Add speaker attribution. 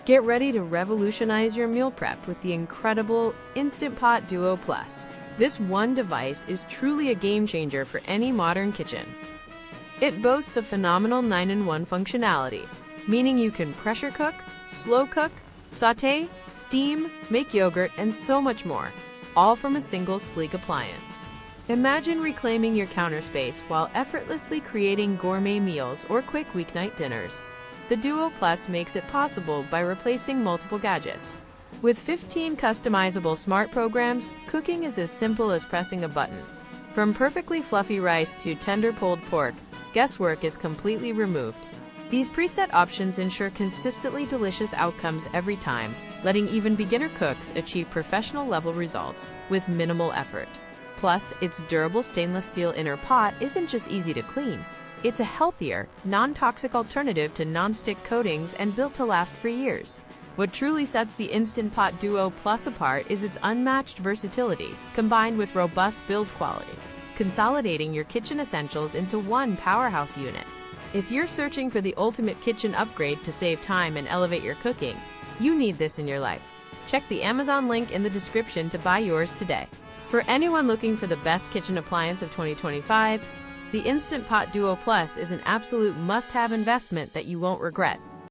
Speaker 1: Get ready to revolutionize your meal prep with the incredible Instant Pot Duo Plus. This one device is truly a game changer for any modern kitchen. It boasts a phenomenal 9-in-1 functionality, meaning you can pressure cook, slow cook, sauté, steam, make yogurt, and so much more, all from a single sleek appliance. Imagine reclaiming your counter space while effortlessly creating gourmet meals or quick weeknight dinners. The Duo Plus makes it possible by replacing multiple gadgets. With 15 customizable smart programs, cooking is as simple as pressing a button. From perfectly fluffy rice to tender pulled pork, guesswork is completely removed. These preset options ensure consistently delicious outcomes every time, letting even beginner cooks achieve professional-level results with minimal effort. Plus, its durable stainless steel inner pot isn't just easy to clean. It's a healthier, non-toxic alternative to non-stick coatings and built to last for years. What truly sets the Instant Pot Duo Plus apart is its unmatched versatility, combined with robust build quality, consolidating your kitchen essentials into one powerhouse unit. If you're searching for the ultimate kitchen upgrade to save time and elevate your cooking, you need this in your life. Check the Amazon link in the description to buy yours today. For anyone looking for the best kitchen appliance of 2025, the Instant Pot Duo Plus is an absolute must-have investment that you won't regret.